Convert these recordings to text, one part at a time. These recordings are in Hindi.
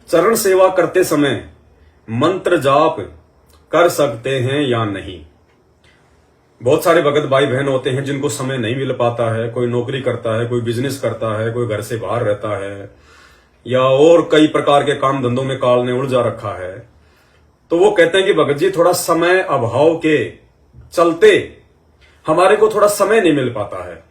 चरण सेवा करते समय मंत्र जाप कर सकते हैं या नहीं। बहुत सारे भगत भाई बहन होते हैं जिनको समय नहीं मिल पाता है, कोई नौकरी करता है, कोई बिजनेस करता है, कोई घर से बाहर रहता है, या और कई प्रकार के काम धंधों में काल ने उलझा रखा है। तो वो कहते हैं कि भगत जी थोड़ा समय अभाव के चलते हमारे को थोड़ा समय नहीं मिल पाता है,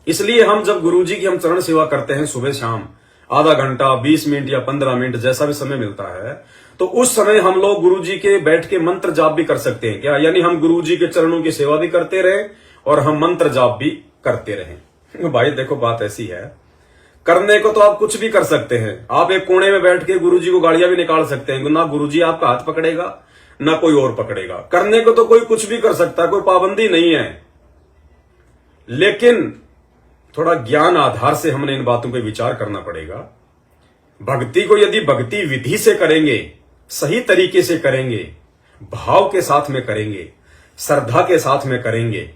इसलिए हम जब गुरु जी की हम चरण सेवा करते हैं सुबह शाम आधा घंटा 20 मिनट या 15 मिनट जैसा भी समय मिलता है, तो उस समय हम लोग गुरु जी के बैठ के मंत्र जाप भी कर सकते हैं क्या? यानी हम गुरु जी के चरणों की सेवा भी करते रहे और हम मंत्र जाप भी करते रहे। भाई देखो बात ऐसी है, करने को तो आप कुछ भी कर सकते हैं। आप एक कोने में बैठ के गुरु जी को गालियां भी निकाल सकते हैं, ना गुरु जी आपका हाथ पकड़ेगा ना कोई और पकड़ेगा। करने को तो कोई कुछ भी कर सकता है, कोई पाबंदी नहीं है, लेकिन थोड़ा ज्ञान आधार से हमने इन बातों पे विचार करना पड़ेगा। भक्ति को यदि भक्ति विधि से करेंगे, सही तरीके से करेंगे, भाव के साथ में करेंगे, श्रद्धा के साथ में करेंगे,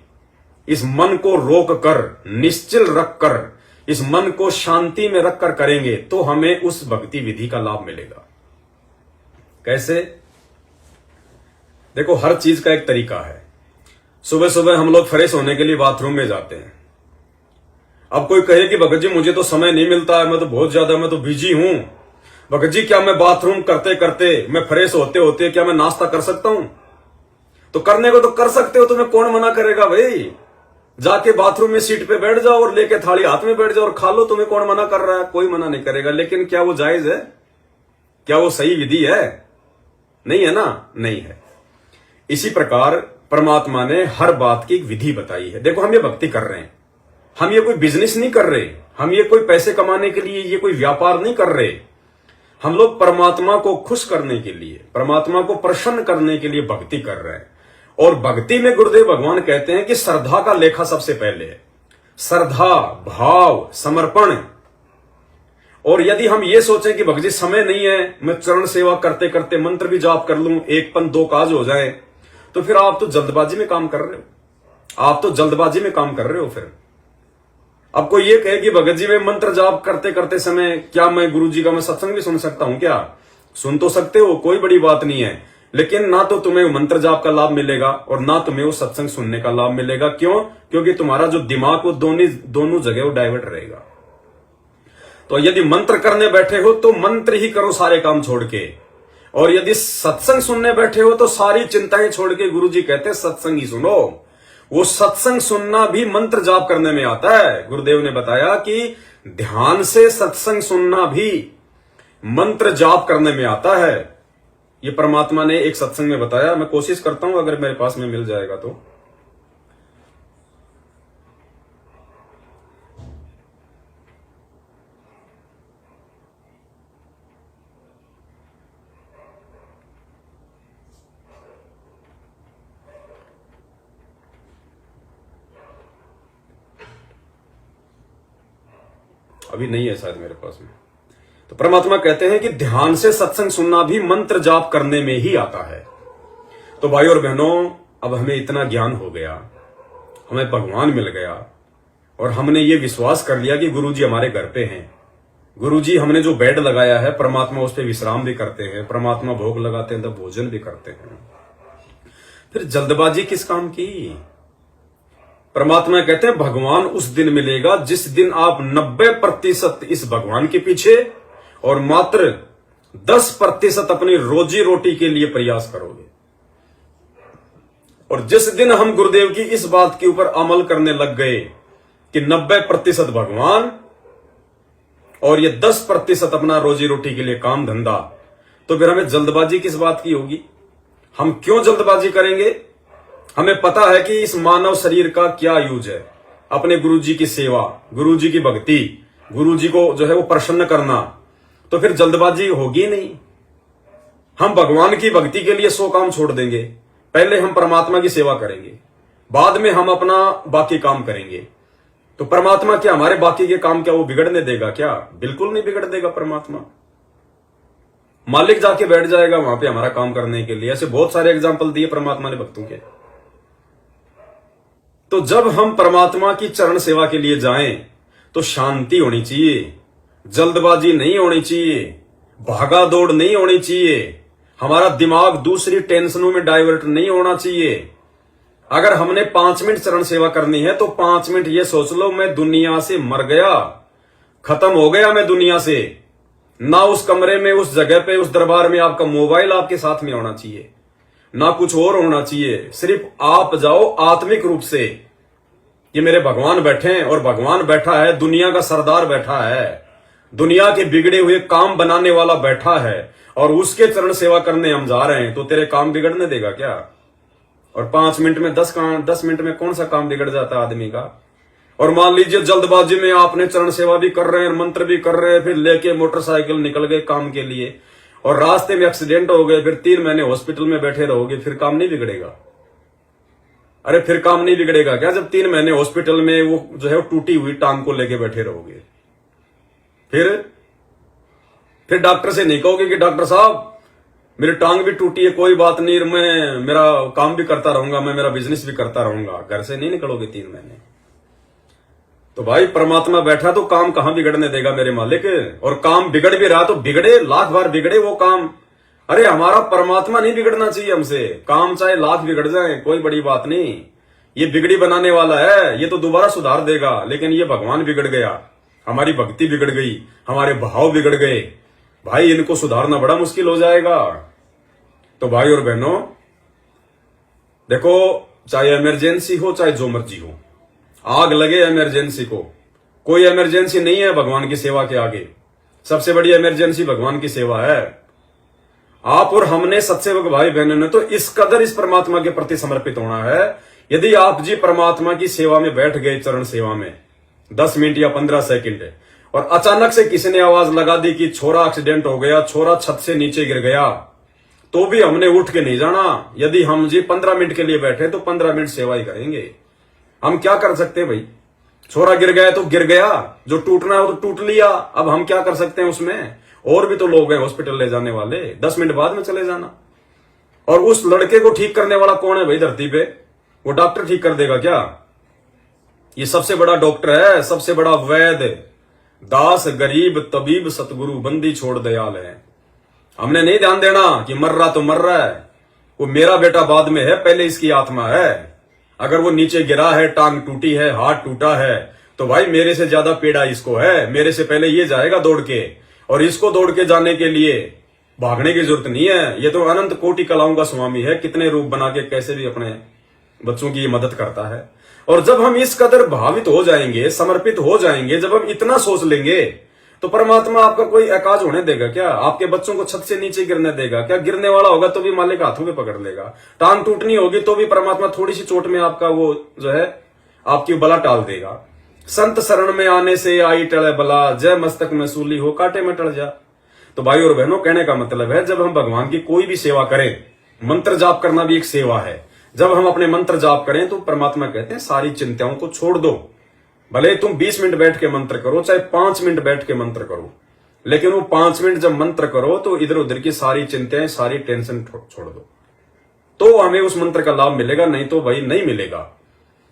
इस मन को रोक कर निश्चल रख कर इस मन को शांति में रखकर करेंगे, तो हमें उस भक्ति विधि का लाभ मिलेगा। कैसे? देखो हर चीज का एक तरीका है। सुबह सुबह हम लोग फ्रेश होने के लिए बाथरूम में जाते हैं। अब कोई कहे कि भगत जी मुझे तो समय नहीं मिलता है, मैं तो बहुत ज्यादा मैं तो बिजी हूं। भगत जी क्या मैं बाथरूम करते करते मैं फ्रेश होते होते क्या मैं नाश्ता कर सकता हूं? तो करने को तो कर सकते हो, तुम्हें कौन मना करेगा भाई? जाके बाथरूम में सीट पे बैठ जाओ और लेके थाली हाथ में बैठ जाओ और खा लो, तुम्हें कौन मना कर रहा है? कोई मना नहीं करेगा। लेकिन क्या वो जायज है? क्या वो सही विधि है? नहीं है ना, नहीं है। इसी प्रकार परमात्मा ने हर बात की एक विधि बताई है। देखो हम ये भक्ति कर रहे हैं, हम ये कोई बिजनेस नहीं कर रहे, हम ये कोई पैसे कमाने के लिए ये कोई व्यापार नहीं कर रहे। हम लोग परमात्मा को खुश करने के लिए, परमात्मा को प्रसन्न करने के लिए भक्ति कर रहे हैं। और भक्ति में गुरुदेव भगवान कहते हैं कि श्रद्धा का लेखा सबसे पहले है। श्रद्धा, भाव, समर्पण। और यदि हम ये सोचें कि भगत जी समय नहीं है, मैं चरण सेवा करते करते मंत्र भी जाप कर लूं, एक पन दो काज हो जाए, तो फिर आप तो जल्दबाजी में काम कर रहे हो। आप तो जल्दबाजी में काम कर रहे हो। फिर अब कोई ये कहे कि भगत जी मैं मंत्र जाप करते करते समय क्या मैं गुरु जी का मैं सत्संग भी सुन सकता हूं? क्या सुन तो सकते हो, कोई बड़ी बात नहीं है, लेकिन ना तो तुम्हें मंत्र जाप का लाभ मिलेगा और ना तुम्हें वो सत्संग सुनने का लाभ मिलेगा। क्यों? क्योंकि तुम्हारा जो दिमाग वो दोनों जगह वो डाइवर्ट रहेगा। तो यदि मंत्र करने बैठे हो तो मंत्र ही करो सारे काम छोड़ के, और यदि सत्संग सुनने बैठे हो तो सारी चिंताएं छोड़ के, गुरु जी कहते हैं सत्संग ही सुनो। वो सत्संग सुनना भी मंत्र जाप करने में आता है। गुरुदेव ने बताया कि ध्यान से सत्संग सुनना भी मंत्र जाप करने में आता है। ये परमात्मा ने एक सत्संग में बताया। मैं कोशिश करता हूं अगर मेरे पास में मिल जाएगा तो। अभी नहीं है शायद मेरे पास में। तो परमात्मा कहते हैं कि ध्यान से सत्संग सुनना भी मंत्र जाप करने में ही आता है। तो भाई और बहनों, अब हमें इतना ज्ञान हो गया, हमें भगवान मिल गया, और हमने ये विश्वास कर लिया कि गुरुजी हमारे घर पे हैं। गुरुजी हमने जो बेड लगाया है, परमात्मा उस पर विश्राम भी करते हैं, परमात्मा भोग लगाते हैं तो भोजन भी करते हैं। फिर जल्दबाजी किस काम की? परमात्मा कहते हैं भगवान उस दिन मिलेगा जिस दिन आप 90% इस भगवान के पीछे और मात्र 10% अपनी रोजी रोटी के लिए प्रयास करोगे। और जिस दिन हम गुरुदेव की इस बात के ऊपर अमल करने लग गए कि 90% भगवान और ये 10% अपना रोजी रोटी के लिए काम धंधा, तो फिर हमें जल्दबाजी किस बात की होगी? हम क्यों जल्दबाजी करेंगे? हमें पता है कि इस मानव शरीर का क्या यूज है। अपने गुरुजी की सेवा, गुरुजी की भक्ति, गुरुजी को जो है वो प्रसन्न करना, तो फिर जल्दबाजी होगी नहीं। हम भगवान की भक्ति के लिए 100 काम छोड़ देंगे। पहले हम परमात्मा की सेवा करेंगे, बाद में हम अपना बाकी काम करेंगे। तो परमात्मा क्या हमारे बाकी के काम क्या वो बिगड़ने देगा? क्या बिल्कुल नहीं बिगड़ देगा। परमात्मा मालिक जाके बैठ जाएगा वहां पे हमारा काम करने के लिए। ऐसे बहुत सारे एग्जाम्पल दिए परमात्मा ने भक्तों के। तो जब हम परमात्मा की चरण सेवा के लिए जाएं तो शांति होनी चाहिए, जल्दबाजी नहीं होनी चाहिए। भागा दौड़ नहीं होनी चाहिए, हमारा दिमाग दूसरी टेंशनों में डाइवर्ट नहीं होना चाहिए। अगर हमने 5 मिनट चरण सेवा करनी है तो 5 मिनट ये सोच लो मैं दुनिया से मर गया, खत्म हो गया मैं दुनिया से। ना उस कमरे में, उस जगह पे, उस दरबार में आपका मोबाइल आपके साथ में होना चाहिए, ना कुछ और होना चाहिए। सिर्फ आप जाओ आत्मिक रूप से, ये मेरे भगवान बैठे हैं और भगवान बैठा है, दुनिया का सरदार बैठा है, दुनिया के बिगड़े हुए काम बनाने वाला बैठा है, और उसके चरण सेवा करने हम जा रहे हैं तो तेरे काम बिगड़ने देगा क्या? और 5 मिनट में 10 मिनट में कौन सा काम बिगड़ जाता है आदमी का? और मान लीजिए जल्दबाजी में आपने चरण सेवा भी कर रहे हैं, मंत्र भी कर रहे हैं, फिर लेके मोटरसाइकिल निकल गए काम के लिए और रास्ते में एक्सीडेंट हो गए, फिर 3 महीने हॉस्पिटल में बैठे रहोगे, फिर काम नहीं बिगड़ेगा? अरे फिर काम नहीं बिगड़ेगा क्या जब 3 महीने हॉस्पिटल में वो जो है टूटी हुई टांग को लेके बैठे रहोगे? फिर डॉक्टर से नहीं कहोगे कि डॉक्टर साहब मेरी टांग भी टूटी है, कोई बात नहीं, मैं मेरा काम भी करता रहूंगा, मैं मेरा बिजनेस भी करता रहूंगा। घर से नहीं निकलोगे 3 महीने। तो भाई परमात्मा बैठा तो काम कहां बिगड़ने देगा मेरे मालिक? और काम बिगड़ भी रहा तो बिगड़े, लाख बार बिगड़े वो काम। अरे हमारा परमात्मा नहीं बिगड़ना चाहिए हमसे, काम चाहे लाख बिगड़ जाए कोई बड़ी बात नहीं, ये बिगड़ी बनाने वाला है, ये तो दोबारा सुधार देगा। लेकिन ये भगवान बिगड़ गया, हमारी भक्ति बिगड़ गई, हमारे भाव बिगड़ गए, भाई इनको सुधारना बड़ा मुश्किल हो जाएगा। तो भाई और बहनों देखो, चाहे इमरजेंसी हो चाहे जो मर्जी हो, आग लगे इमरजेंसी को, कोई इमरजेंसी नहीं है भगवान की सेवा के आगे। सबसे बड़ी इमरजेंसी भगवान की सेवा है। आप और हमने सत्सेवक भाई बहनों ने तो इस कदर इस परमात्मा के प्रति समर्पित होना है। यदि आप जी परमात्मा की सेवा में बैठ गए, चरण सेवा में 10 मिनट या 15 सेकंड, और अचानक से किसी ने आवाज लगा दी कि छोरा एक्सीडेंट हो गया, छोरा छत से नीचे गिर गया, तो भी हमने उठ के नहीं जाना। यदि हम जी 15 मिनट के लिए बैठे तो 15 मिनट सेवा ही करेंगे। हम क्या कर सकते हैं भाई? छोरा गिर गया तो गिर गया, जो टूटना है वो तो टूट लिया, अब हम क्या कर सकते हैं उसमें? और भी तो लोग हैं हॉस्पिटल ले जाने वाले, 10 मिनट बाद में चले जाना। और उस लड़के को ठीक करने वाला कौन है भाई धरती पे? वो डॉक्टर ठीक कर देगा क्या? ये सबसे बड़ा डॉक्टर है, सबसे बड़ा वैद्य, दास गरीब तबीब सतगुरु बंदी छोड़ दयाल है। हमने नहीं ध्यान देना कि मर रहा तो मर रहा है, वो मेरा बेटा बाद में है, पहले इसकी आत्मा है। अगर वो नीचे गिरा है, टांग टूटी है, हाथ टूटा है, तो भाई मेरे से ज्यादा पीड़ा इसको है, मेरे से पहले ये जाएगा दौड़ के। और इसको दौड़ के जाने के लिए भागने की जरूरत नहीं है, ये तो अनंत कोटि कलाओं का स्वामी है, कितने रूप बना के कैसे भी अपने बच्चों की मदद करता है। और जब हम इस कदर भावित हो जाएंगे, समर्पित हो जाएंगे, जब हम इतना सोच लेंगे, तो परमात्मा आपका कोई एकाज होने देगा क्या? आपके बच्चों को छत से नीचे गिरने देगा क्या? गिरने वाला होगा तो भी मालिक हाथों में पकड़ लेगा। टांग टूटनी होगी तो भी परमात्मा थोड़ी सी चोट में आपका वो जो है आपकी बला टाल देगा। संत शरण में आने से आई टले बला, जय मस्तक में सूली हो कांटे में टल जा। तो भाई और बहनों कहने का मतलब है, जब हम भगवान की कोई भी सेवा करें, मंत्र जाप करना भी एक सेवा है, जब हम अपने मंत्र जाप करें तो परमात्मा कहते हैं सारी चिंताओं को छोड़ दो। भले तुम 20 मिनट बैठ के मंत्र करो, चाहे 5 मिनट बैठ के मंत्र करो, लेकिन वो 5 मिनट जब मंत्र करो तो इधर उधर की सारी चिंताएं, सारी टेंशन छोड़ दो, तो हमें उस मंत्र का लाभ मिलेगा, नहीं तो भाई नहीं मिलेगा।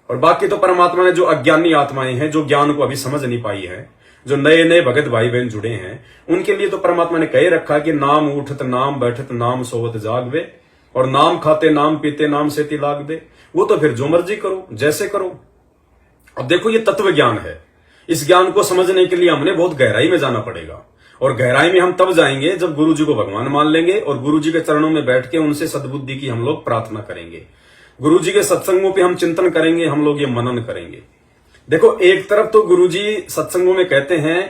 और बाकी तो परमात्मा ने जो अज्ञानी आत्माएं हैं, जो ज्ञान को अभी समझ नहीं पाई है, जो नए नए भगत भाई बहन जुड़े हैं, उनके लिए तो परमात्मा ने कह रखा कि नाम उठत नाम बैठत नाम सोवत जागवे, और नाम खाते नाम पीते नाम सेती लागबे। वो तो फिर जो मर्जी करो, जैसे करो। अब देखो ये तत्व ज्ञान है, इस ज्ञान को समझने के लिए हमने बहुत गहराई में जाना पड़ेगा। और गहराई में हम तब जाएंगे जब गुरु जी को भगवान मान लेंगे और गुरु जी के चरणों में बैठ के उनसे सद्बुद्धि की हम लोग प्रार्थना करेंगे। गुरु जी के सत्संगों पे हम चिंतन करेंगे, हम लोग ये मनन करेंगे। देखो एक तरफ तो गुरु जी सत्संगों में कहते हैं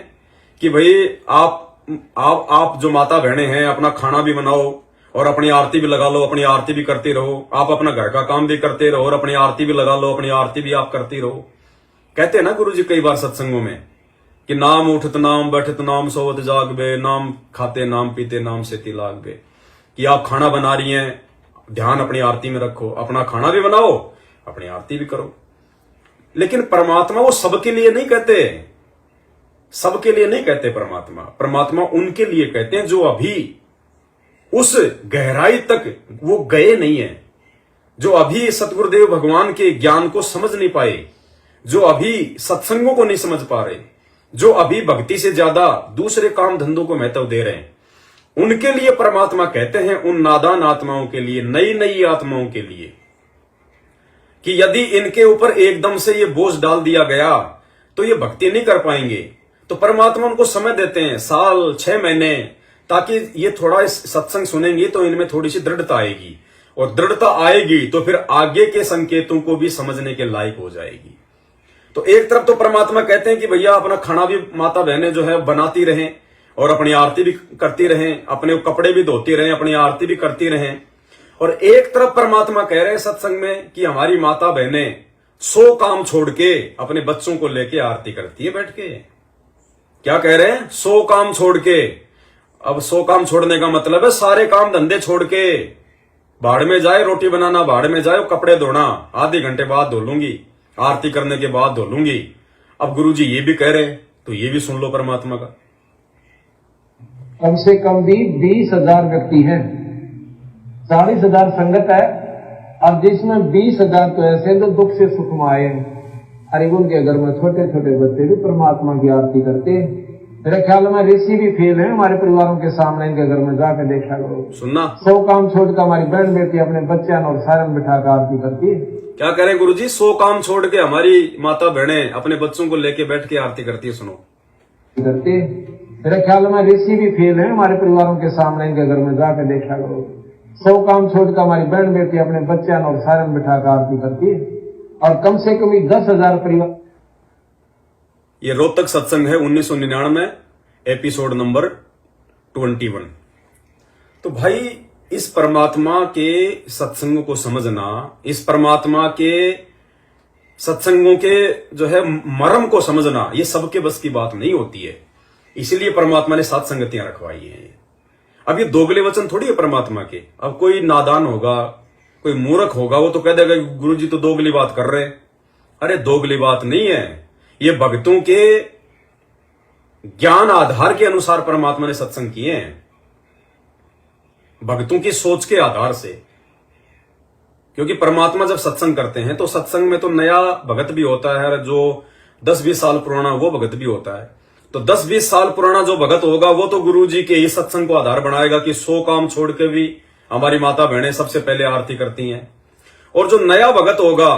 कि भाई आप जो माता बहनें हैं अपना खाना भी बनाओ और अपनी आरती भी लगा लो, अपनी आरती भी करती रहो, आप अपना घर का काम भी करते रहो और अपनी आरती भी लगा लो, अपनी आरती भी आप करती रहो। कहते हैं ना गुरु जी कई बार सत्संगों में कि नाम उठत नाम बैठत नाम सोवत जागबे, नाम खाते नाम पीते नाम सेती लागबे। कि आप खाना बना रही हैं, ध्यान अपनी आरती में रखो, अपना खाना भी बनाओ, अपनी आरती भी करो। लेकिन परमात्मा वो सबके लिए नहीं कहते, सबके लिए नहीं कहते परमात्मा उनके लिए कहते हैं जो अभी उस गहराई तक वो गए नहीं है, जो अभी सतगुरुदेव भगवान के ज्ञान को समझ नहीं पाए, जो अभी सत्संगों को नहीं समझ पा रहे, जो अभी भक्ति से ज्यादा दूसरे काम धंधों को महत्व दे रहे हैं। उनके लिए परमात्मा कहते हैं, उन नादान आत्माओं के लिए, नई नई आत्माओं के लिए, कि यदि इनके ऊपर एकदम से ये बोझ डाल दिया गया तो ये भक्ति नहीं कर पाएंगे। तो परमात्मा उनको समय देते हैं, साल 6 महीने, ताकि ये थोड़ा इस सत्संग सुनेंगे तो इनमें थोड़ी सी दृढ़ता आएगी, और दृढ़ता आएगी तो फिर आगे के संकेतों को भी समझने के लायक हो जाएगी। तो एक तरफ तो परमात्मा कहते हैं कि भैया अपना खाना भी माता बहनें जो है बनाती रहें और अपनी आरती भी करती रहें, अपने कपड़े भी धोती रहें, अपनी आरती भी करती रहें। और एक तरफ परमात्मा कह रहे हैं सत्संग में कि हमारी माता बहनें 100 काम छोड़ के अपने बच्चों को लेके आरती करती है बैठ के। क्या कह रहे हैं? 100 काम छोड़ के। अब 100 काम छोड़ने का मतलब है सारे काम धंधे छोड़ के, भाड़ में जाए रोटी बनाना, भाड़ में जाए कपड़े धोना, आधे घंटे बाद धो लूंगी, आरती करने के बाद धो लूंगी। अब गुरुजी ये भी कह रहे हैं तो ये भी सुन लो परमात्मा का। कम से कम भी 20,000 व्यक्ति हैं, 40,000 संगत है, और जिसमें 20,000 तो ऐसे जो दुख से सुख में आए। हरिगुण के घर में छोटे छोटे बच्चे भी परमात्मा की आरती करते हैं। मेरे ख्याल में ऋषि भी फेल है हमारे परिवारों के सामने, इनके घर में जाकर देखा करो। सुनना, 100 काम छोड़कर हमारी बहन बेटी अपने बच्चे और सारन बिठा कर आरती करती है। क्या करें गुरुजी? 100 काम छोड़ के हमारी माता बहनें अपने बच्चों को लेके बैठ के आरती करती है। सुनो, करते मेरे ख्याल में ऋषि भी फेल है हमारे परिवारों के सामने, इनके घर में जाकर देखा करो। 100 काम छोड़कर हमारी बहन बेटी अपने बच्चे और सारन बिठा कर आरती करती है, और कम से कम 10,000 परिवार। ये रोहतक सत्संग है 1999, एपिसोड नंबर 21। तो भाई इस परमात्मा के सत्संगों को समझना, इस परमात्मा के सत्संगों के जो है मर्म को समझना, ये सबके बस की बात नहीं होती है। इसीलिए परमात्मा ने 7 संगतियां रखवाई हैं। अब ये दोगले वचन थोड़ी है परमात्मा के। अब कोई नादान होगा, कोई मूर्ख होगा, वो तो कह देगा गुरुजी तो दोगली बात कर रहे। अरे दोगली बात नहीं है, ये भक्तों के ज्ञान आधार के अनुसार परमात्मा ने सत्संग किए हैं, भक्तों की सोच के आधार से। क्योंकि परमात्मा जब सत्संग करते हैं तो सत्संग में तो नया भगत भी होता है, जो 10-20 साल पुराना वो भगत भी होता है। तो 10-20 साल पुराना जो भगत होगा वो तो गुरुजी के ही सत्संग को आधार बनाएगा कि 100 काम छोड़ के भी हमारी माता बहनें सबसे पहले आरती करती हैं। और जो नया भगत होगा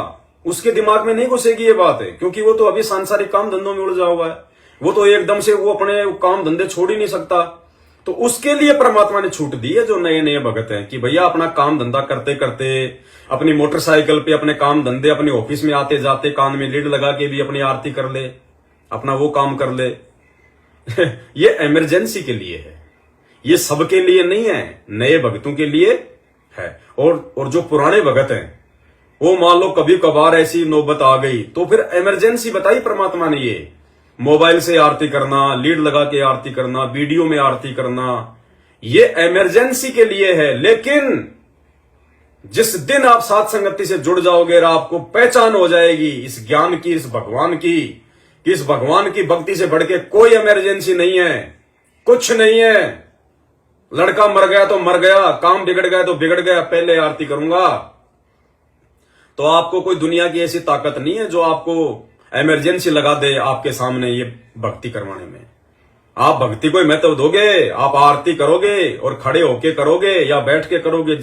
उसके दिमाग में नहीं घुसेगी ये बात है, क्योंकि वो तो अभी सांसारिक काम धंधों में उलझा हुआ है। वो तो एकदम से वो अपने काम धंधे छोड़ ही नहीं सकता। तो उसके लिए परमात्मा ने छूट दी है जो नए नए भगत हैं, कि भैया अपना काम धंधा करते करते, अपनी मोटरसाइकिल पे अपने काम धंधे, अपने ऑफिस में आते जाते कान में लीड लगा के भी अपनी आरती कर ले, अपना वो काम कर ले। ये इमरजेंसी के लिए है, ये सबके लिए नहीं है, नए भक्तों के लिए है। और जो पुराने भगत हैं वो मान लो कभी कभार ऐसी नौबत आ गई तो फिर इमरजेंसी बताई परमात्मा ने, ये मोबाइल से आरती करना, लीड लगा के आरती करना, वीडियो में आरती करना, ये इमरजेंसी के लिए है। लेकिन जिस दिन आप साथ संगति से जुड़ जाओगे, आपको पहचान हो जाएगी इस ज्ञान की, इस भगवान की, इस भगवान की भक्ति से बढ़ के कोई इमरजेंसी नहीं है, कुछ नहीं है। लड़का मर गया तो मर गया, काम बिगड़ गया तो बिगड़ गया, पहले आरती करूंगा। तो आपको कोई दुनिया की ऐसी ताकत नहीं है जो आपको इमरजेंसी लगा दे आपके सामने ये भक्ति करवाने में। आप भक्ति को महत्व दोगे, आप आरती करोगे और खड़े होके करोगे या बैठ के करोगे,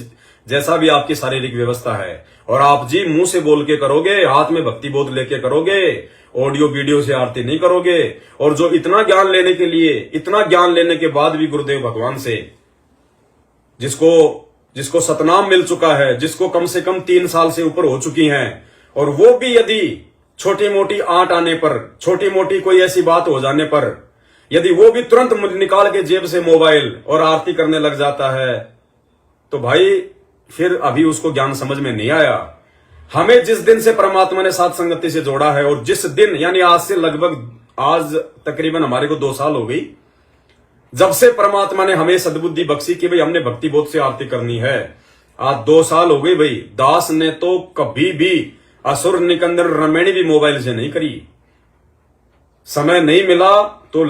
जैसा भी आपकी शारीरिक व्यवस्था है, और आप जी मुंह से बोल के करोगे, हाथ में भक्ति बोध लेके करोगे, ऑडियो वीडियो से आरती नहीं करोगे। और जो इतना ज्ञान लेने के लिए, इतना ज्ञान लेने के बाद भी गुरुदेव भगवान से, जिसको सतनाम मिल चुका है, जिसको कम से कम 3 साल से ऊपर हो चुकी हैं, और वो भी यदि छोटी मोटी आंट आने पर, छोटी मोटी कोई ऐसी बात हो जाने पर, यदि वो भी तुरंत निकाल के जेब से मोबाइल और आरती करने लग जाता है, तो भाई फिर अभी उसको ज्ञान समझ में नहीं आया। हमें जिस दिन से परमात्मा ने साथ संगति से जोड़ा है, और जिस दिन यानी आज से लगभग, आज तकरीबन हमारे को 2 साल हो गई, जब से परमात्मा ने हमें सद्बुद्धि बख्शी कि भाई हमने भक्ति बोध से आरती करनी है, आज 2 साल हो गई भाई। दास ने तो कभी भी असुर निकंदर रमैणी भी मोबाइल से नहीं करी। समय नहीं मिला तो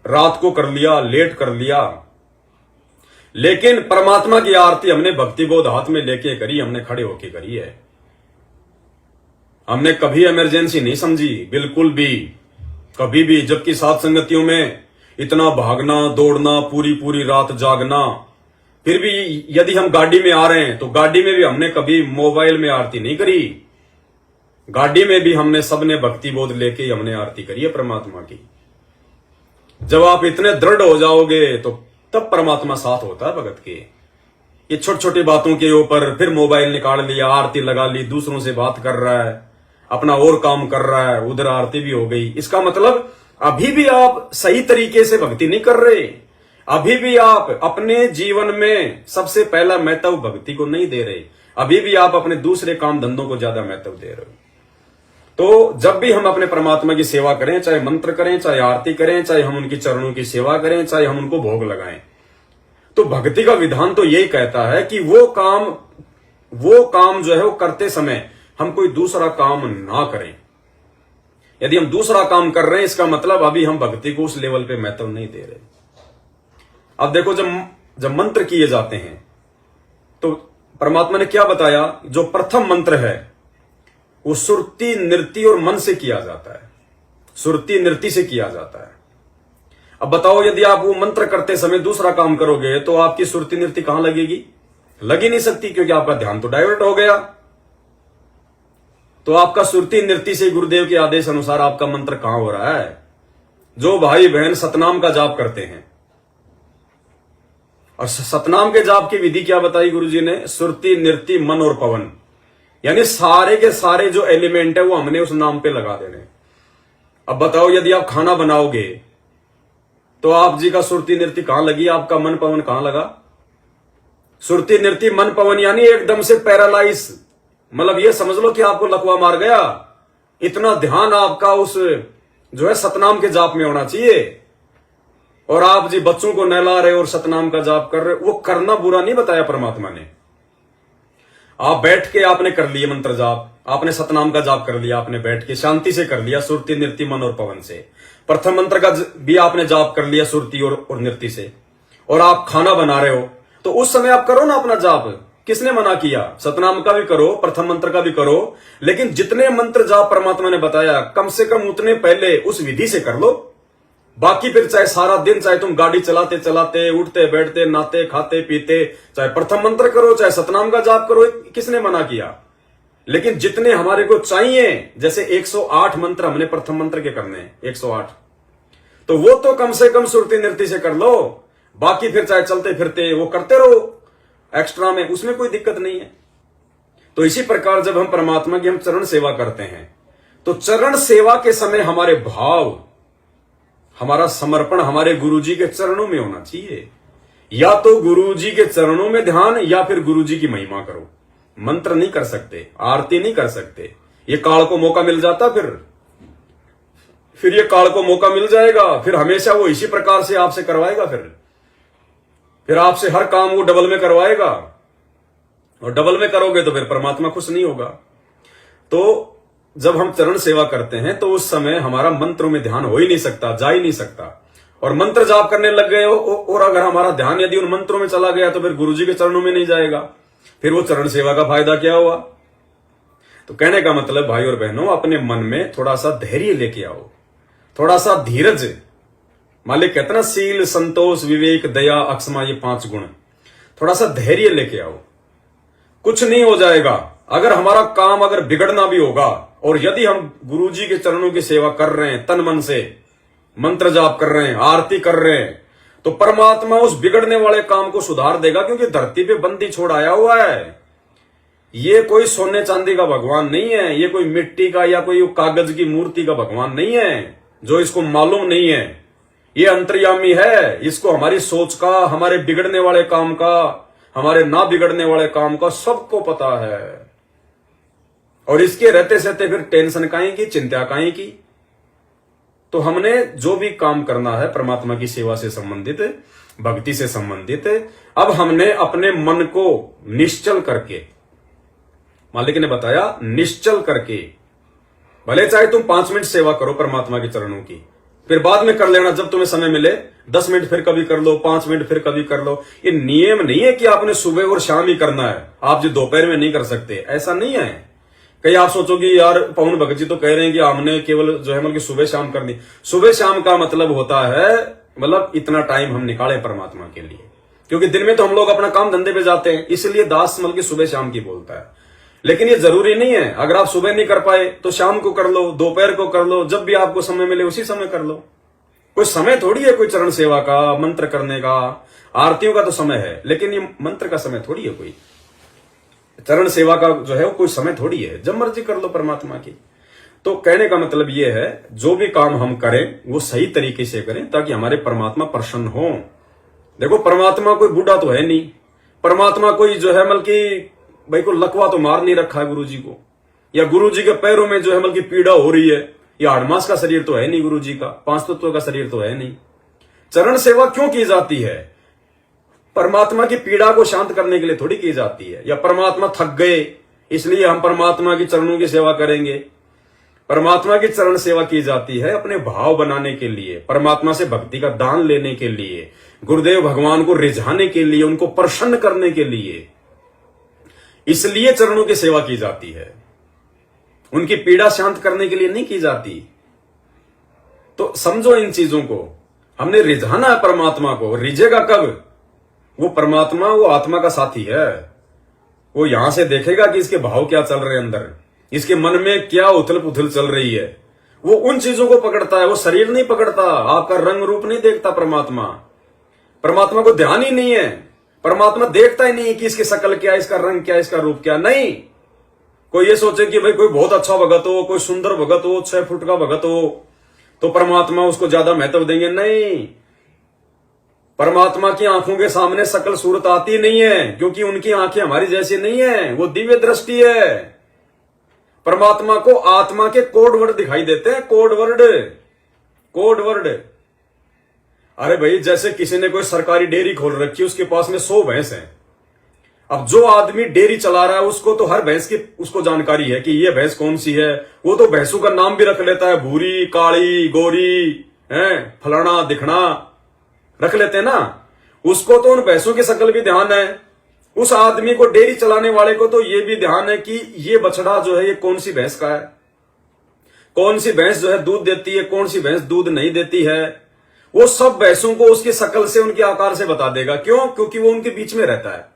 रात को कर लिया, लेट कर लिया, लेकिन परमात्मा की आरती हमने भक्ति बोध हाथ में लेके करी, हमने खड़े होके करी है। हमने कभी इमरजेंसी नहीं समझी, बिल्कुल भी, कभी भी। जबकि साथ संगतियों में इतना भागना दौड़ना, पूरी पूरी रात जागना, फिर भी यदि हम गाड़ी में आ रहे हैं तो गाड़ी में भी हमने कभी मोबाइल में आरती नहीं करी। गाड़ी में भी हमने सबने भक्ति बोध लेके ही हमने आरती करी है परमात्मा की। जब आप इतने दृढ़ हो जाओगे तो तब परमात्मा साथ होता है भगत के। ये छोटी छोटी बातों के ऊपर फिर मोबाइल निकाल लिया, आरती लगा ली, दूसरों से बात कर रहा है, अपना और काम कर रहा है, उधर आरती भी हो गई। इसका मतलब अभी भी आप सही तरीके से भक्ति नहीं कर रहे, अभी भी आप अपने जीवन में सबसे पहला महत्व भक्ति को नहीं दे रहे, अभी भी आप अपने दूसरे काम धंधों को ज्यादा महत्व दे रहे हो। तो जब भी हम अपने परमात्मा की सेवा करें, चाहे मंत्र करें, चाहे आरती करें, चाहे हम उनकी चरणों की सेवा करें, चाहे हम उनको भोग लगाएं, तो भक्ति का विधान तो यही कहता है कि वो काम जो है वो करते समय हम कोई दूसरा काम ना करें। यदि हम दूसरा काम कर रहे हैं, इसका मतलब अभी हम भक्ति को उस लेवल पे महत्व नहीं दे रहे। अब देखो, जब मंत्र किए जाते हैं तो परमात्मा ने क्या बताया, जो प्रथम मंत्र है वो सुरति नृत्य और मन से किया जाता है, सुरति नृत्य से किया जाता है। अब बताओ, यदि आप वो मंत्र करते समय दूसरा काम करोगे तो आपकी सुरति नृत्य कहां लगेगी? लग ही नहीं सकती, क्योंकि आपका ध्यान तो डाइवर्ट हो गया। तो आपका सुरति नृत्य से गुरुदेव के आदेश अनुसार आपका मंत्र कहां हो रहा है? जो भाई बहन सतनाम का जाप करते हैं, और सतनाम के जाप की विधि क्या बताई गुरुजी ने? सुरति नृत्य मन और पवन, यानी सारे के सारे जो एलिमेंट है वो हमने उस नाम पे लगा देने। अब बताओ, यदि आप खाना बनाओगे तो आप जी का सुरति नृत्य कहां लगी, आपका मन पवन कहां लगा? सुरति नृत्य मन पवन यानी एकदम से पैरालाइज, मतलब ये समझ लो कि आपको लकवा मार गया। इतना ध्यान आपका उस जो है सतनाम के जाप में होना चाहिए। और आप जी बच्चों को नहला रहे और सतनाम का जाप कर रहे, वो करना बुरा नहीं बताया परमात्मा ने। आप बैठ के आपने कर लिए मंत्र जाप, आपने सतनाम का जाप कर लिया, आपने बैठ के शांति से कर लिया, सुरति नृत्य मन और पवन से। प्रथम मंत्र का भी आपने जाप कर लिया सुरति और नृत्य से, और आप खाना बना रहे हो तो उस समय आप करो ना अपना जाप। किसने मना किया? सतनाम का भी करो, प्रथम मंत्र का भी करो, लेकिन जितने मंत्र जाप परमात्मा ने बताया कम से कम उतने पहले उस विधि से कर लो। बाकी फिर चाहे सारा दिन, चाहे तुम गाड़ी चलाते चलाते, उठते बैठते, नहाते खाते पीते, चाहे प्रथम मंत्र करो, चाहे सतनाम का जाप करो, किसने मना किया? लेकिन जितने हमारे को चाहिए, जैसे 108 मंत्र हमने प्रथम मंत्र के करने हैं, 108, तो वो तो कम से कम सुरति नृत्य से कर लो। बाकी फिर चाहे चलते फिरते वो करते रहो एक्स्ट्रा में, उसमें कोई दिक्कत नहीं है। तो इसी प्रकार जब हम परमात्मा की हम चरण सेवा करते हैं तो चरण सेवा के समय हमारे भाव, हमारा समर्पण हमारे गुरुजी के चरणों में होना चाहिए। या तो गुरुजी के चरणों में ध्यान, या फिर गुरुजी की महिमा करो। मंत्र नहीं कर सकते, आरती नहीं कर सकते। ये काल को मौका मिल जाता, फिर ये काल को मौका मिल जाएगा, फिर हमेशा वो इसी प्रकार से आपसे करवाएगा। फिर आपसे हर काम वो डबल में करवाएगा, और डबल में करोगे तो फिर परमात्मा खुश नहीं होगा। तो जब हम चरण सेवा करते हैं तो उस समय हमारा मंत्रों में ध्यान हो ही नहीं सकता, जा ही नहीं सकता। और मंत्र जाप करने लग गए हो और अगर हमारा ध्यान यदि उन मंत्रों में चला गया तो फिर गुरुजी के चरणों में नहीं जाएगा, फिर वो चरण सेवा का फायदा क्या हुआ? तो कहने का मतलब भाई और बहनों, अपने मन में थोड़ा सा धैर्य लेके आओ, थोड़ा सा धीरज। मालिक कहते ना, सील संतोष विवेक दया अक्षमा, ये 5 गुण, थोड़ा सा धैर्य लेके आओ। कुछ नहीं हो जाएगा। अगर हमारा काम अगर बिगड़ना भी होगा, और यदि हम गुरुजी के चरणों की सेवा कर रहे हैं, तन मन से मंत्र जाप कर रहे हैं, आरती कर रहे हैं, तो परमात्मा उस बिगड़ने वाले काम को सुधार देगा। क्योंकि धरती पे बंदी छोड़ आया हुआ है। ये कोई सोने चांदी का भगवान नहीं है, ये कोई मिट्टी का या कोई कागज की मूर्ति का भगवान नहीं है जो इसको मालूम नहीं है। ये अंतर्यामी है, इसको हमारी सोच का, हमारे बिगड़ने वाले काम का, हमारे ना बिगड़ने वाले काम का सबको पता है। और इसके रहते सहते फिर टेंशन काहे की, चिंता काहे की? तो हमने जो भी काम करना है परमात्मा की सेवा से संबंधित, भक्ति से संबंधित, अब हमने अपने मन को निश्चल करके, मालिक ने बताया निश्चल करके, भले चाहे तुम 5 मिनट सेवा करो परमात्मा के चरणों की, फिर बाद में कर लेना जब तुम्हें समय मिले, 10 मिनट फिर कभी कर लो, 5 मिनट फिर कभी कर लो। ये नियम नहीं है कि आपने सुबह और शाम ही करना है, आप जो दोपहर में नहीं कर सकते, ऐसा नहीं है। कहीं आप सोचोगे यार पवन भगत जी तो कह रहे हैं कि हमने केवल जो है मतलब सुबह शाम करनी। सुबह शाम का मतलब होता है मतलब इतना टाइम हम निकालें परमात्मा के लिए, क्योंकि दिन में तो हम लोग अपना काम धंधे पे जाते हैं, इसलिए दास मतलब कि सुबह शाम की बोलता है। लेकिन ये जरूरी नहीं है, अगर आप सुबह नहीं कर पाए तो शाम को कर लो, दोपहर को कर लो, जब भी आपको समय मिले उसी समय कर लो। कोई समय थोड़ी है कोई चरण सेवा का, मंत्र करने का, आरतियों का तो समय है, लेकिन ये मंत्र का समय थोड़ी है, कोई चरण सेवा का जो है वो कोई समय थोड़ी है, जब मर्जी कर लो परमात्मा की। तो कहने का मतलब ये है, जो भी काम हम करें वो सही तरीके से करें ताकि हमारे परमात्मा प्रसन्न हो। देखो परमात्मा कोई बूढ़ा तो है नहीं, परमात्मा कोई जो है मतलब भाई को लकवा तो मार नहीं रखा है गुरु जी को, या गुरु जी के पैरों में जो है मतलब पीड़ा हो रही है, या आड़मास का शरीर तो है नहीं गुरु जी का, 5 तत्वों का शरीर तो है नहीं। चरण सेवा क्यों की जाती है? परमात्मा की पीड़ा को शांत करने के लिए थोड़ी की जाती है, या परमात्मा थक गए इसलिए हम परमात्मा की चरणों की सेवा करेंगे। परमात्मा की चरण सेवा की जाती है अपने भाव बनाने के लिए, परमात्मा से भक्ति का दान लेने के लिए, गुरुदेव भगवान को रिझाने के लिए, उनको प्रसन्न करने के लिए, इसलिए चरणों की सेवा की जाती है, उनकी पीड़ा शांत करने के लिए नहीं की जाती। तो समझो इन चीजों को, हमने रिझाना है परमात्मा को। रिझेगा कब? वो परमात्मा वो आत्मा का साथी है, वो यहां से देखेगा कि इसके भाव क्या चल रहे हैं अंदर, इसके मन में क्या उथल पुथल चल रही है, वो उन चीजों को पकड़ता है, वो शरीर नहीं पकड़ता, आपका रंग रूप नहीं देखता परमात्मा। परमात्मा को ध्यान ही नहीं है, परमात्मा देखता ही नहीं कि इसकी शक्ल क्या, इसका रंग क्या, इसका रूप क्या। नहीं, कोई ये सोचे कि भाई कोई बहुत अच्छा भगत हो, कोई सुंदर भगत हो, 6 फुट का भगत हो, तो परमात्मा उसको ज्यादा महत्व देंगे। नहीं, परमात्मा की आंखों के सामने शकल सूरत आती नहीं है, क्योंकि उनकी आंखें हमारी जैसी नहीं है, वो दिव्य दृष्टि है। परमात्मा को आत्मा के कोड वर्ड दिखाई देते हैं, कोड वर्ड। अरे भाई, जैसे किसी ने कोई सरकारी डेयरी खोल रखी है, उसके पास में 100 भैंस हैं। अब जो आदमी डेयरी चला रहा है उसको तो हर भैंस की उसको जानकारी है कि ये भैंस कौन सी है, वो तो भैंसों का नाम भी रख लेता है, भूरी, काली, गोरी, फलाना दिखना रख लेते हैं ना। उसको तो उन भैंसों की शक्ल भी ध्यान है। उस आदमी को, डेयरी चलाने वाले को तो ये भी ध्यान है कि ये बछड़ा जो है ये कौन सी भैंस का है, कौन सी भैंस जो है दूध देती है, कौन सी भैंस दूध नहीं देती है। वो सब भैंसों को उसकी शक्ल से, उनके आकार से बता देगा। क्यों? क्योंकि वो उनके बीच में रहता है।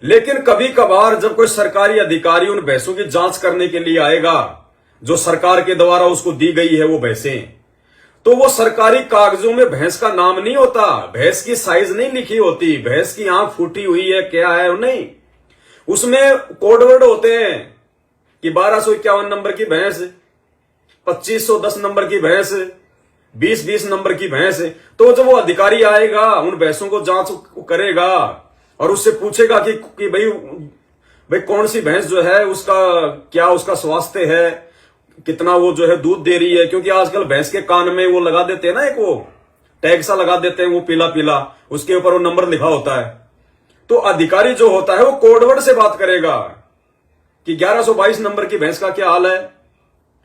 लेकिन कभी कभार जब कोई सरकारी अधिकारी उन भैंसों की जांच करने के लिए आएगा, जो सरकार के द्वारा उसको दी गई है वो भैंसें, तो वो सरकारी कागजों में भैंस का नाम नहीं होता, भैंस की साइज नहीं लिखी होती, भैंस की आंख फूटी हुई है क्या है, नहीं। उसमें कोडवर्ड होते हैं कि 1251 नंबर की भैंस, 2510 नंबर की भैंस, 2020 नंबर की भैंस। तो जब वो अधिकारी आएगा, उन भैंसों को जांच करेगा और उससे पूछेगा कि भाई कौन सी भैंस जो है उसका क्या, उसका स्वास्थ्य है, कितना वो जो है दूध दे रही है। क्योंकि आजकल भैंस के कान में वो लगा देते हैं ना, एक वो टैग सा लगा देते हैं, वो पीला पीला, उसके ऊपर वो नंबर लिखा होता है। तो अधिकारी जो होता है वो कोडवर्ड से बात करेगा कि 1122 नंबर की भैंस का क्या हाल है,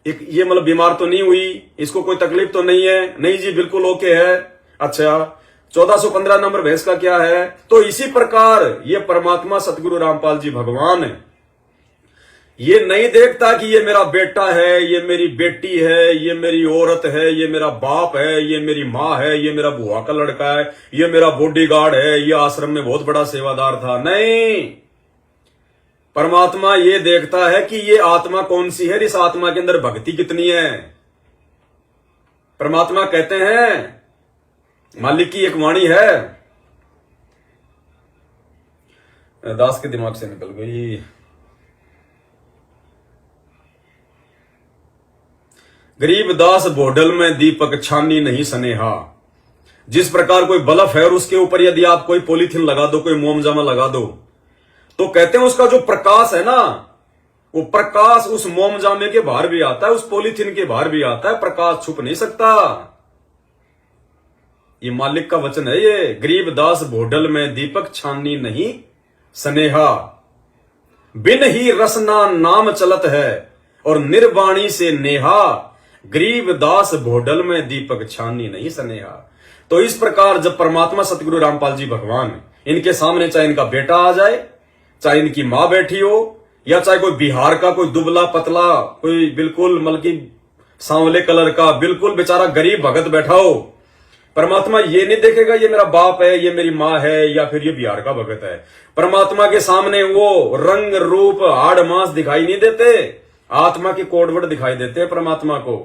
ये मतलब बीमार तो नहीं हुई, इसको कोई तकलीफ तो नहीं है, नहीं जी बिल्कुल ओके है। अच्छा, 1415 नंबर भैंस का क्या है। तो इसी प्रकार ये परमात्मा सतगुरु रामपाल जी भगवान ये नहीं देखता कि ये मेरा बेटा है, ये मेरी बेटी है, ये मेरी औरत है, ये मेरा बाप है, ये मेरी माँ है, ये मेरा बुआ का लड़का है, ये मेरा बॉडीगार्ड है, ये आश्रम में बहुत बड़ा सेवादार था। नहीं, परमात्मा ये देखता है कि ये आत्मा कौन सी है, इस आत्मा के अंदर भक्ति कितनी है। परमात्मा कहते हैं, मालिक की एक वाणी है, दास के दिमाग से निकल गई। गरीब दास भोडल में दीपक छानी नहीं सनेहा। जिस प्रकार कोई बल्ब है और उसके ऊपर यदि आप कोई पॉलीथीन लगा दो, कोई मोमजामा लगा दो, तो कहते हैं उसका जो प्रकाश है ना, वो प्रकाश उस मोमजामे के बाहर भी आता है, उस पॉलीथीन के बाहर भी आता है, प्रकाश छुप नहीं सकता। ये मालिक का वचन है। ये गरीब दास भोडल में दीपक छानी नहीं सनेहा, बिन ही रसना नाम चलत है और निर्वाणी से नेहा। गरीब दास भोडल में दीपक छानी नहीं सनेहा। तो इस प्रकार जब परमात्मा सतगुरु रामपाल जी भगवान इनके सामने, चाहे इनका बेटा आ जाए, चाहे इनकी मां बैठी हो, या चाहे कोई बिहार का कोई दुबला पतला, कोई बिल्कुल मतलब सांवले कलर का बिल्कुल बेचारा गरीब भगत बैठा हो, परमात्मा ये नहीं देखेगा ये मेरा बाप है, ये मेरी माँ है, या फिर ये बिहार का भगत है। परमात्मा के सामने वो रंग रूप हाड़ मांस दिखाई नहीं देते, आत्मा की कोडवट दिखाई देते हैं परमात्मा को,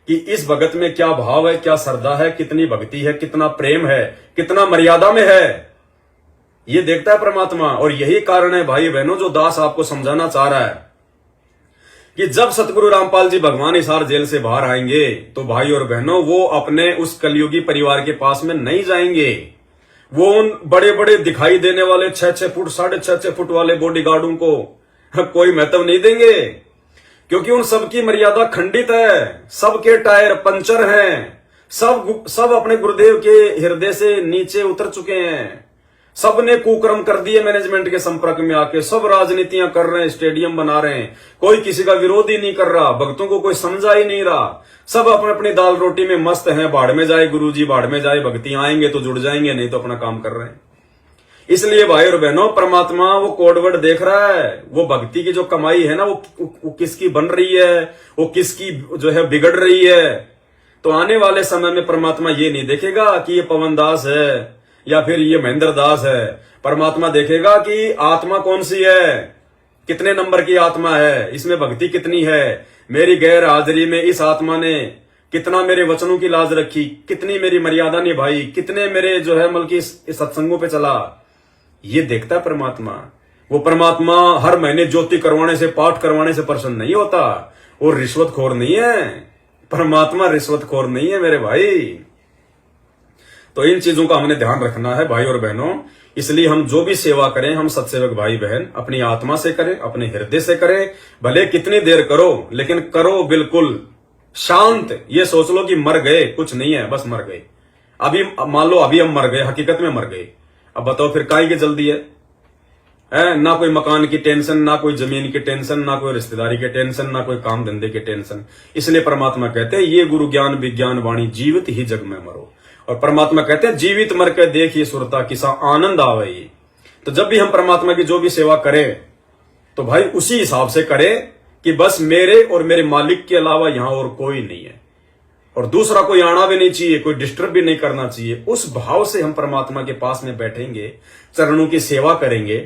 कि इस भगत में क्या भाव है, क्या श्रद्धा है, कितनी भक्ति है, कितना प्रेम है, कितना मर्यादा में है, ये देखता है परमात्मा। और यही कारण है भाई बहनों जो दास आपको समझाना चाह रहा है कि जब सतगुरु रामपाल जी भगवान हिसार जेल से बाहर आएंगे तो भाई और बहनों वो अपने उस कलयुगी परिवार के पास में नहीं जाएंगे। वो उन बड़े बड़े दिखाई देने वाले 6-6 फुट 6.5 फुट वाले बॉडीगार्डों को कोई महत्व नहीं देंगे, क्योंकि उन सबकी मर्यादा खंडित है, सबके टायर पंचर हैं, सब अपने गुरुदेव के हृदय से नीचे उतर चुके हैं, सब ने कुकर्म कर दिए मैनेजमेंट के संपर्क में आके, सब राजनीतियां कर रहे हैं, स्टेडियम बना रहे हैं, कोई किसी का विरोध ही नहीं कर रहा, भक्तों को कोई समझा ही नहीं रहा, सब अपने अपनी दाल रोटी में मस्त हैं, बाढ़ में जाए गुरुजी, बाढ़ में जाए भक्ति, आएंगे तो जुड़ जाएंगे, नहीं तो अपना काम कर रहे हैं। इसलिए भाई और बहनों परमात्मा वो कोडवर्ड देख रहा है, वो भक्ति की जो कमाई है ना वो किसकी बन रही है, वो किसकी जो है बिगड़ रही है। तो आने वाले समय में परमात्मा ये नहीं देखेगा कि ये पवन दास है या फिर ये महेंद्र दास है, परमात्मा देखेगा कि आत्मा कौन सी है, कितने नंबर की आत्मा है, इसमें भक्ति कितनी है, मेरी गैर हाजिरी में इस आत्मा ने कितना मेरे वचनों की लाज रखी, कितनी मेरी मर्यादा निभाई, कितने मेरे जो है बल्कि इस सत्संगों पे चला, ये देखता है परमात्मा। वो परमात्मा हर महीने ज्योति करवाने से, पाठ करवाने से प्रसन्न नहीं होता, वो रिश्वतखोर नहीं है, परमात्मा रिश्वतखोर नहीं है मेरे भाई। तो इन चीजों का हमने ध्यान रखना है भाई और बहनों। इसलिए हम जो भी सेवा करें हम सत्सेवक भाई बहन अपनी आत्मा से करें, अपने हृदय से करें, भले कितनी देर करो लेकिन करो बिल्कुल शांत। ये सोच लो कि मर गए, कुछ नहीं है, बस मर गए। अभी मान लो अभी हम मर गए, हकीकत में मर गए, अब बताओ फिर काहे की जल्दी है? ना कोई मकान की टेंशन, ना कोई जमीन की टेंशन, ना कोई रिश्तेदारी की टेंशन, ना कोई काम धंधे की टेंशन। इसलिए परमात्मा कहते हैं ये गुरु ज्ञान विज्ञान वाणी जीवित ही जग में मरो। और परमात्मा कहते हैं जीवित मर के देखिए सुरता किसा आनंद आवे। तो जब भी हम परमात्मा की जो भी सेवा करें तो भाई उसी हिसाब से करें कि बस मेरे और मेरे मालिक के अलावा यहां और कोई नहीं है, और दूसरा कोई आना भी नहीं चाहिए, कोई डिस्टर्ब भी नहीं करना चाहिए। उस भाव से हम परमात्मा के पास में बैठेंगे, चरणों की सेवा करेंगे,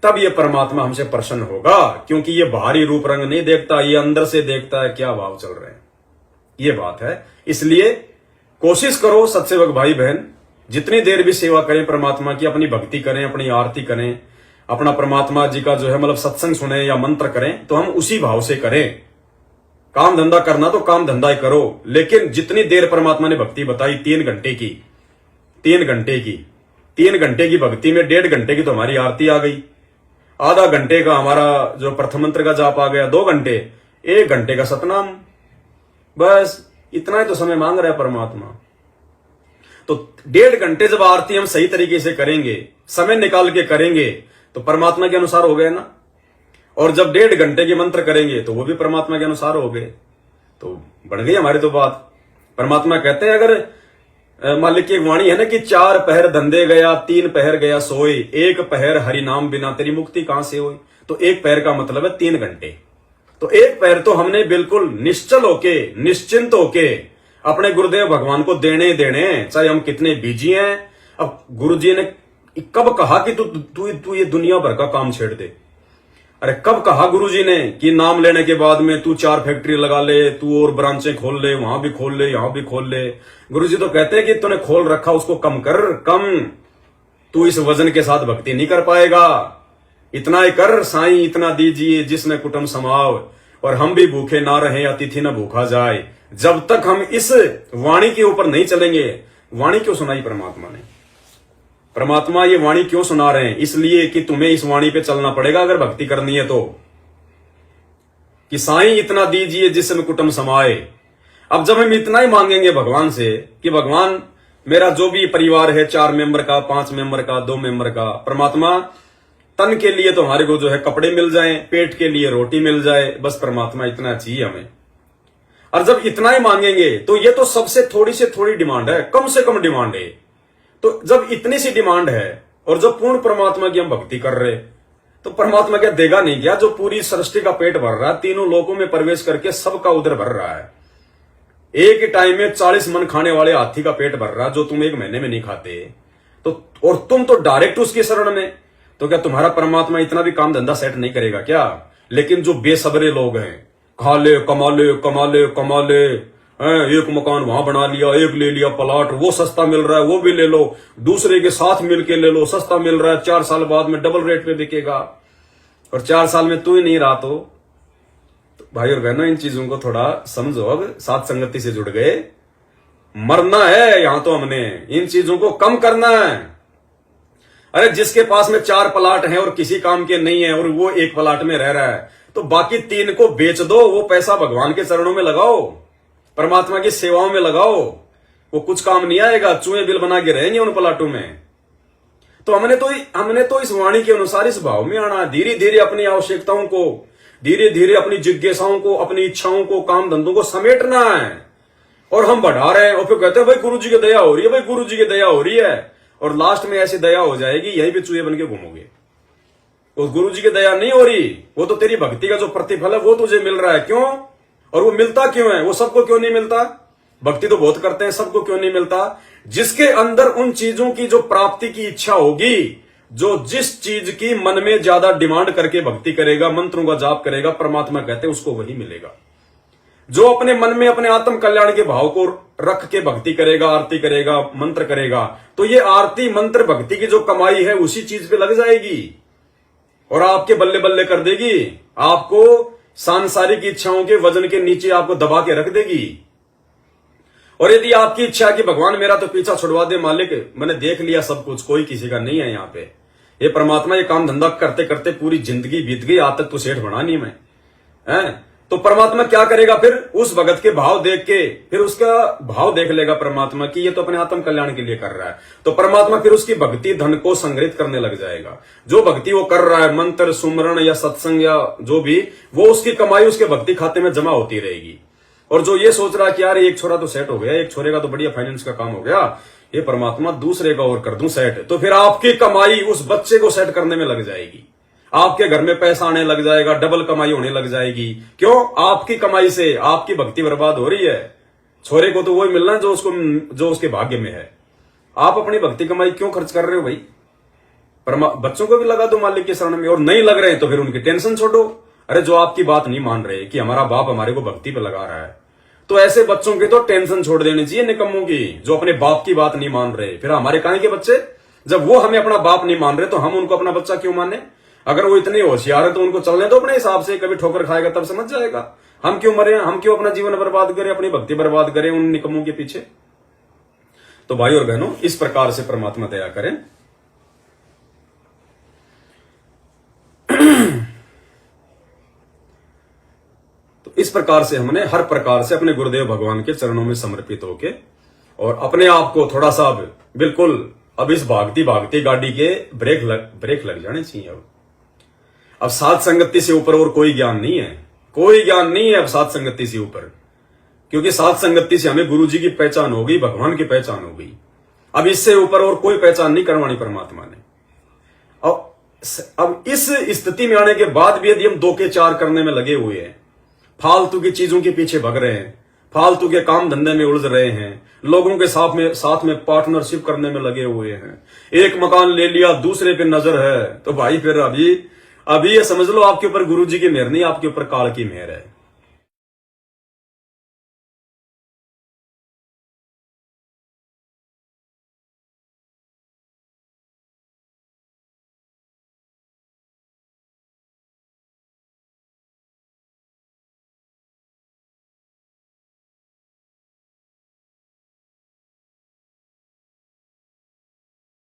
तब ये परमात्मा हमसे प्रसन्न होगा। क्योंकि ये बाहरी रूप रंग नहीं देखता, ये अंदर से देखता है क्या भाव चल रहे हैं, ये बात है। इसलिए कोशिश करो सत्सेवक भाई बहन, जितनी देर भी सेवा करें परमात्मा की, अपनी भक्ति करें, अपनी आरती करें, अपना परमात्मा जी का जो है मतलब सत्संग सुने या मंत्र करें, तो हम उसी भाव से करें। काम धंधा करना तो काम धंधा ही करो, लेकिन जितनी देर परमात्मा ने भक्ति बताई 3 घंटे की, 3 घंटे की भक्ति में 1.5 घंटे की तो हमारी आरती आ गई, आधा घंटे का हमारा जो प्रथम मंत्र का जाप आ गया, 2 घंटे, 1 घंटे का सतनाम, बस इतना ही तो समय मांग रहा है परमात्मा। तो 1.5 घंटे जब आरती हम सही तरीके से करेंगे, समय निकाल के करेंगे, तो परमात्मा के अनुसार हो गए ना। और जब 1.5 घंटे के मंत्र करेंगे तो वो भी परमात्मा के अनुसार हो गए, तो बढ़ गई हमारी तो बात। परमात्मा कहते हैं अगर मालिक की एक वाणी है ना कि 4 पहर धंधे गया, 3 पहर गया सोए, 1 पहर हरि नाम बिना तेरी मुक्ति कहां से होई। तो 1 पहर का मतलब है 3 घंटे। तो 1 पहर तो हमने बिल्कुल निश्चल होके, निश्चिंत होके अपने गुरुदेव भगवान को देने देने, चाहे हम कितने बिजी हैं। अब गुरुजी ने कब कहा कि तू ये दुनिया भर का काम छेड़ दे? अरे कब कहा गुरुजी ने कि नाम लेने के बाद में तू 4 फैक्ट्री लगा ले, तू और ब्रांचें खोल ले, वहां भी खोल ले, यहां भी खोल ले। गुरुजी तो कहते हैं कि तूने खोल रखा उसको कम कर, कम। तू इस वजन के साथ भक्ति नहीं कर पाएगा, इतना ही कर। साईं इतना दीजिए जिसमें कुटुंब समाव, और हम भी भूखे ना रहे, अतिथि न भूखा जाए। जब तक हम इस वाणी के ऊपर नहीं चलेंगे, वाणी क्यों सुनाई परमात्मा ने? परमात्मा ये वाणी क्यों सुना रहे हैं? इसलिए कि तुम्हें इस वाणी पे चलना पड़ेगा अगर भक्ति करनी है तो, कि साईं इतना दीजिए जिसमें कुटुंब समाए। अब जब हम इतना ही मांगेंगे भगवान से कि भगवान मेरा जो भी परिवार है, 4 मेंबर का, 5 मेंबर का, 2 मेंबर का, परमात्मा तन के लिए तो हमारे को जो है कपड़े मिल जाएं, पेट के लिए रोटी मिल जाए, बस परमात्मा इतना चाहिए हमें। और जब इतना ही मांगेंगे तो ये तो सबसे थोड़ी से थोड़ी डिमांड है, कम से कम डिमांड है। तो जब इतनी सी डिमांड है और जब पूर्ण परमात्मा की हम भक्ति कर रहे, तो परमात्मा क्या देगा नहीं क्या? जो पूरी सृष्टि का पेट भर रहा है, तीनों लोकों में प्रवेश करके सबका उदर भर रहा है, एक ही टाइम में 40 मन खाने वाले हाथी का पेट भर रहा जो तुम एक महीने में नहीं खाते, तो और तुम तो डायरेक्ट उसकी शरण में, तो क्या तुम्हारा परमात्मा इतना भी काम धंधा सेट नहीं करेगा क्या? लेकिन जो बेसब्रे लोग हैं, खा ले कमा ले कमा ले कमा ले, एक मकान वहां बना लिया, एक ले लिया प्लॉट, वो सस्ता मिल रहा है वो भी ले लो, दूसरे के साथ मिलके ले लो, सस्ता मिल रहा है, 4 साल बाद में डबल रेट पे बिकेगा, और 4 साल में तू ही नहीं रहा तो भाई और बहनों इन चीजों को थोड़ा समझो। अब साथ संगति से जुड़ गए, मरना है यहां तो हमने, इन चीजों को कम करना है। अरे जिसके पास में 4 प्लाट हैं और किसी काम के नहीं है और वो एक प्लाट में रह रहा है, तो बाकी 3 को बेच दो, वो पैसा भगवान के चरणों में लगाओ, परमात्मा की सेवाओं में लगाओ, वो कुछ काम नहीं आएगा, चूहे बिल बना के रहेंगे उन प्लाटों में। तो हमने तो इस वाणी के अनुसार इस भाव में आना, धीरे धीरे अपनी आवश्यकताओं को, धीरे धीरे अपनी जिज्ञासाओं को, अपनी इच्छाओं को, काम धंधों को समेटना है। और हम बढ़ा रहे हैं और फिर कहते हैं भाई गुरु जी की दया हो रही है, भाई गुरु जी की दया हो रही है, और लास्ट में ऐसी दया हो जाएगी यहीं पे चूहे बन के घूमोगे। वो गुरु जी की दया नहीं हो रही, वो तो तेरी भक्ति का जो प्रतिफल है वो तुझे मिल रहा है। क्यों? और वो मिलता क्यों है? वो सबको क्यों नहीं मिलता? भक्ति तो बहुत करते हैं, सबको क्यों नहीं मिलता? जिसके अंदर उन चीजों की जो प्राप्ति की इच्छा होगी, जो जिस चीज की मन में ज्यादा डिमांड करके भक्ति करेगा, मंत्रों का जाप करेगा, परमात्मा कहते हैं उसको वही मिलेगा। जो अपने मन में अपने आत्म कल्याण के भाव को रख के भक्ति करेगा, आरती करेगा, मंत्र करेगा, तो ये आरती मंत्र भक्ति की जो कमाई है उसी चीज पे लग जाएगी और आपके बल्ले बल्ले कर देगी, आपको सांसारिक इच्छाओं के वजन के नीचे आपको दबा के रख देगी। और यदि आपकी इच्छा है कि भगवान मेरा तो पीछा छुड़वा दे मालिक, मैंने देख लिया सब कुछ, कोई किसी का नहीं है यहाँ पे, ये परमात्मा ये काम धंधा करते करते पूरी जिंदगी बीत गई, आज तक तो सेठ बना नहीं मैं, है? तो परमात्मा क्या करेगा फिर? उस भगत के भाव देख के फिर उसका भाव देख लेगा परमात्मा कि ये तो अपने आत्म कल्याण के लिए कर रहा है, तो परमात्मा फिर उसकी भक्ति धन को संग्रहित करने लग जाएगा। जो भक्ति वो कर रहा है, मंत्र सुमरण या सत्संग या जो भी, वो उसकी कमाई उसके भक्ति खाते में जमा होती रहेगी। और जो ये सोच रहा है कि यार एक छोरा तो सेट हो गया, एक छोरे का तो बढ़िया फाइनेंस का काम हो गया, ये परमात्मा दूसरे का और कर दूं सेट, तो फिर आपकी कमाई उस बच्चे को सेट करने में लग जाएगी, आपके घर में पैसा आने लग जाएगा, डबल कमाई होने लग जाएगी। क्यों? आपकी कमाई से आपकी भक्ति बर्बाद हो रही है। छोरे को तो वही मिलना है जो उसके भाग्य में है। आप अपनी भक्ति कमाई क्यों खर्च कर रहे हो भाई? बच्चों को भी लगा दो मालिक के शरण में, और नहीं लग रहे तो फिर उनकी टेंशन छोड़ो। अरे जो आपकी बात नहीं मान रहे कि हमारा बाप हमारे को भक्ति पे लगा रहा है, तो ऐसे बच्चों की तो टेंशन छोड़ देनी चाहिए, निकम्मों की, जो अपने बाप की बात नहीं मान रहे। फिर हमारे काहे के बच्चे? जब वो हमें अपना बाप नहीं मान रहे तो हम उनको अपना बच्चा क्यों माने? अगर वो इतने होशियार है तो उनको चलने दो अपने हिसाब से, कभी ठोकर खाएगा तब समझ जाएगा। हम क्यों मरे? हम क्यों अपना जीवन बर्बाद करें, अपनी भक्ति बर्बाद करें उन निकम्मों के पीछे? तो भाई और बहनों, इस प्रकार से परमात्मा दया करें। तो इस प्रकार से हमने हर प्रकार से अपने गुरुदेव भगवान के चरणों में समर्पित होके और अपने आप को थोड़ा सा बिल्कुल अब इस भागती भागती गाड़ी के ब्रेक लग जाने चाहिए। अब साथ संगति से ऊपर और कोई ज्ञान नहीं है, कोई ज्ञान नहीं है अब साथ संगति से ऊपर, क्योंकि साथ संगति से हमें गुरु जी की पहचान हो गई, भगवान की पहचान हो गई। अब इससे ऊपर और कोई पहचान नहीं करवानी परमात्मा ने। अब इस स्थिति में आने के बाद भी यदि हम 2 के 4 करने में लगे हुए हैं, फालतू की चीजों के पीछे भग रहे हैं, फालतू के काम धंधे में उलझ रहे हैं, लोगों के साथ में पार्टनरशिप करने में लगे हुए हैं, एक मकान ले लिया दूसरे पे नजर है, तो भाई फिर अभी ये समझ लो आपके ऊपर गुरु जी की मेहर नहीं, आपके ऊपर काल की मेहर है।